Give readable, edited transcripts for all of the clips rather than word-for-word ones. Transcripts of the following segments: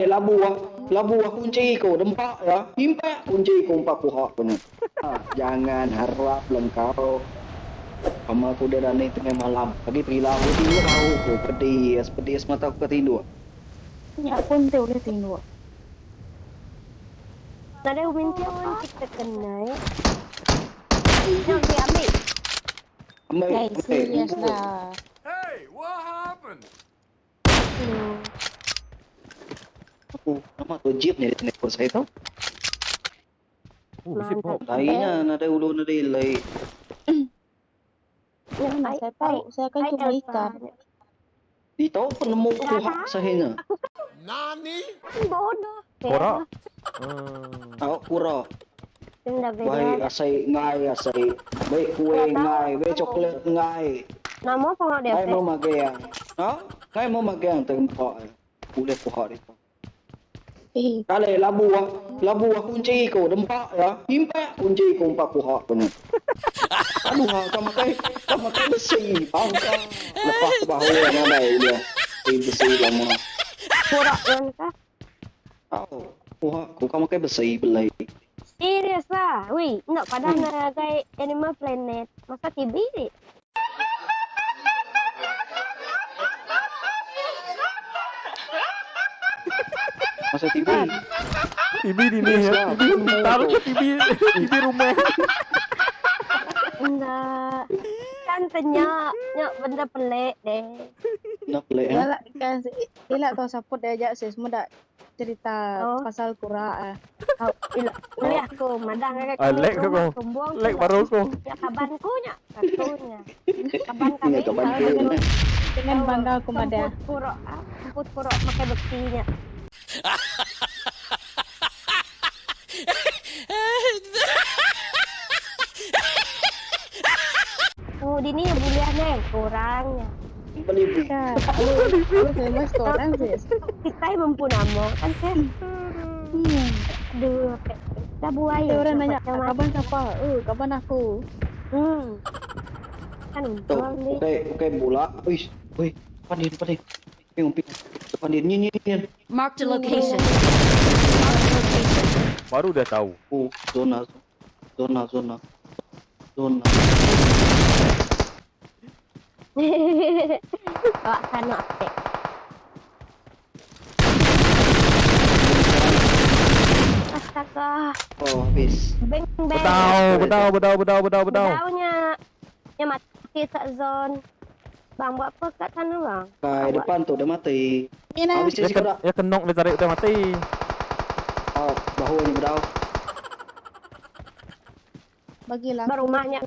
labu kunci ko dempak ya. Impak kunci ko empat puhak punya. Jangan harap lengkau. Sama aku dah ni tengah malam. Pagi perilaku tidur tahu ko pedis mata aku ketidur. Ya pun tu boleh tengok. Tadi minta pun kita kenal. Yang diambil. Ambil. Serius lah. Hey, what happened? Aku nama tu jeep ni di telefon saya tau. Sip hop. Lainnya nada ulu nada ilai. Ya, saya tahu. Saya kan cuma ikan. Di tahu penemu puhak saya. Nani? Bodoh. Korak. Tahu pura. Tidak Baik beda. asai ngai asai. Baik kue ngai, baik coklat ngai. Nama apa nggak dia? Ngai mau magang. Ngai mau magang tempat. Boleh puhak itu. Kali labu kunci ko dempak ya. Impak kunci ko empat puhak punya. Aduh, kamu besi, bangsa. Lepas ke bahu yang ada dia. Besi lama. Pura kan kah? Tahu, puhak ko kamu besi belai. Serius lah. Wih, nak padahal nak kayak Animal Planet. Masa TV ni. Masa TV. TV di ni ya. TV hospital ke TV rumah. Enggak. Kan tenyak benda pelik deh. Nak pelik Ya lah kan ilak kau support dia ajak sis semua dak cerita pasal Quran. Kau lihat aku madang Lek ke kau? Lek baru kau. Ya kabanku nya, kakunya. Kaban kami. Dengan bangga aku mada. Semput purok pakai bektinya. Oh, di ni buliannya kurangnya. Beli Kan. Lu famous tu orang sis. Kita yang mampu nama kan kan. Aduh, dah buaya. Ada orang nanya kapan siapa? Kapan aku? Kan tu. untung Oke bola. Wih, pandin. Pandin ni. Mark the location. Baru dah tahu. Zona. Bawa sana update. Astaga. Oh, habis. Beng. Bedau. Bedaunya. Yang mati kat zone. Bang buat apa kat sana bang? Kai depan tu dah mati. Ini Habis Ya, sisi kau dah. ya kenok dia tarik dia mati. Bahu ni bedau. bagilah. Berumahnya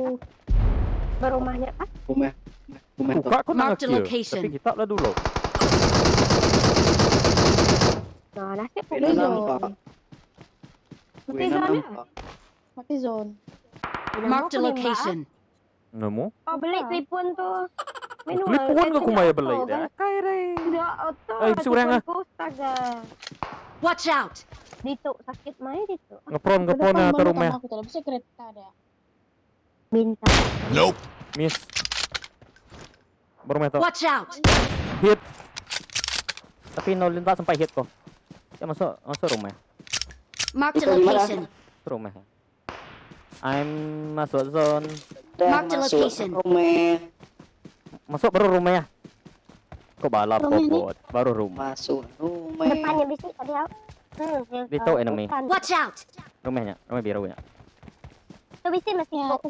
kan? Rumah tu. Buka kau nak Mark the kill. location. Tapi kita lah dulu. Nah, nasib pun Kena Zone. nampak. Mati Kena zone nampak. Mati zone. Mark the location. Nemu? Oh, beli telefon tu. Telefon ke kumaya belai dah. Kai rai. Tidak, otot. Eh, surang ah. Astaga. Watch out! Dituk sakit main itu. Ngepron atau rumah. Aku tak bisa kereta ada. Bintang. Nope. Miss. Berumah tu. Watch out! Hit. Tapi no lintas sampai hit kok. Ya masuk rumah. Mark the Itu di mana? location. Rumah. I'm masuk zone. Mark the Masuk location. rumah. Masuk baru rumah ya. Kok balap Rumah ni? popot. Baru rumah. Masuk rumah. Depannya bisik tadi aku. Dia tahu enemy. Watch out! Rumahnya. Rumah biru ya. Tu bisik masih Ya, kok.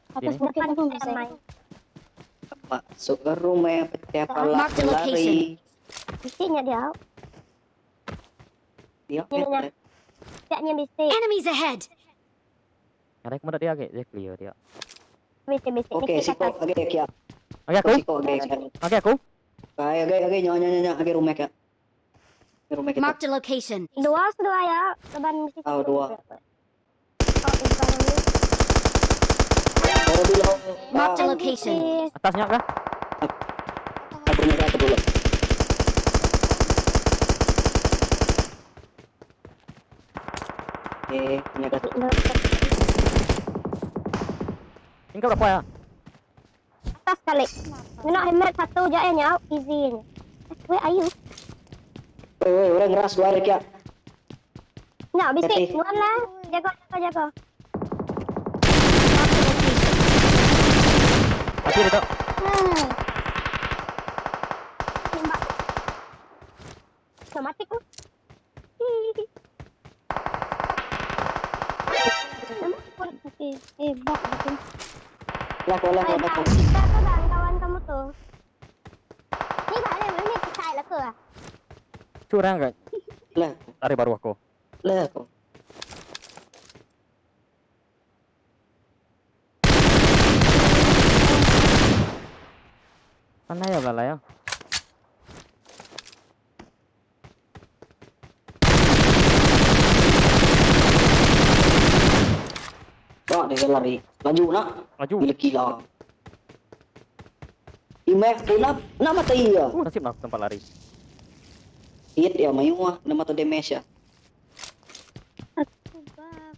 atas Ini? bukit Depan aku kita bisa. main. Masuk ke rumah pecah pala Mark the location. lari. Bisiknya dia. Dia Nyanyi. Tidaknya bisik. Enemies ahead! Ada yang dia agak dia clear dia. Bisik-bisik. Okey, siko agak kia. Oke aku. Siko agak kia. Oke aku. Agak nyonya agak rumah kia. Rumah kita. Mark the location. Dua ya. Leban bisik. Oh, dua. Oh, depan ini. Oh, dulu. Mark the location. Atasnya kah? Aku nyerah aku dulu. Punya kasih. Tingkat berapa ya? Atas kali. Nak hemat satu je ya. Easy. Where are you? Orang ngeras gua ada kya. Nak bisik. Okey. Nuan lah. Jaga. Mati dia tu. Tembak. Dah mati ku. Bak betul. Lah kau. Kita tu dan kawan kamu tu. Ni tak ada, ni saya lah ke? Curang kan? Lah. Tarik baru aku. Lah kau. Mana ya bala ya? Đó, để cái lari. Laju nak. Maju. Gila gila. Imek tu nak mati ya. Nasib nak tempat lari. Hit ya mayu ah, nama tu damage ya. Aku bak.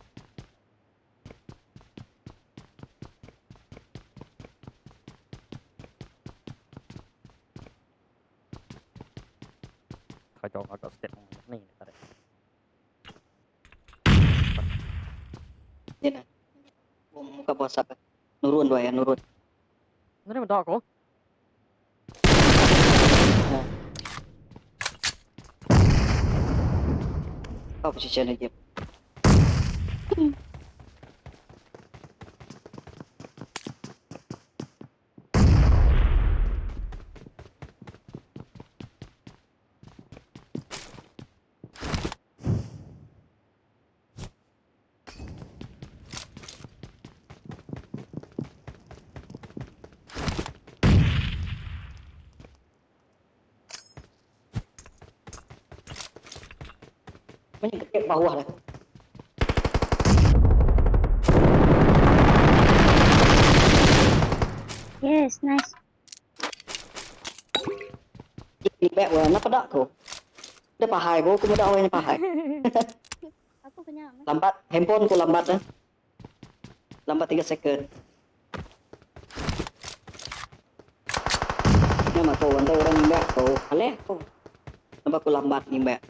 Kacau agak step ni tarik. Dia nak. Muka WhatsApp. Nurun doa ya, nurun. Mana mendak aku? Kau posisi aja. Banyak kekep bawah dah. Yes, nice. Ini back wah, nak dak kau. Dia pahai kau, aku muda awalnya pahai. Aku kenyang. Lambat, handphone ku lambat dah. Lambat 3 second. Nhưng mà cô anh tôi đang back cô, lẹ cô. Nampak aku lambat ni back.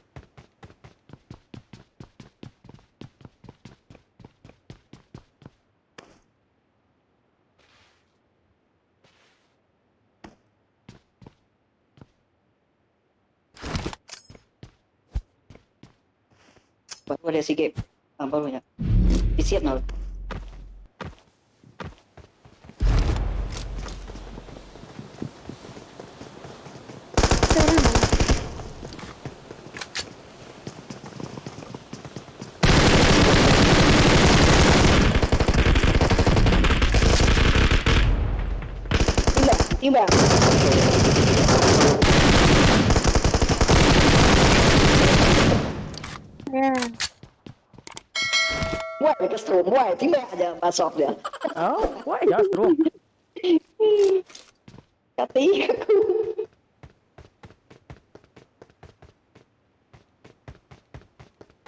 Baru ada sikit. Baru banyak. Isiat nak. Tiba. Ya. Buat mereka strom, buat tiba aja masuk dia. Oh, why ya terus? Kati aku.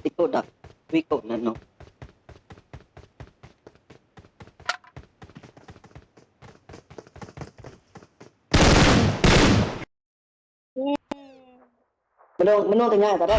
Ikut dah, ikut dah no. Menung tengah tak ada.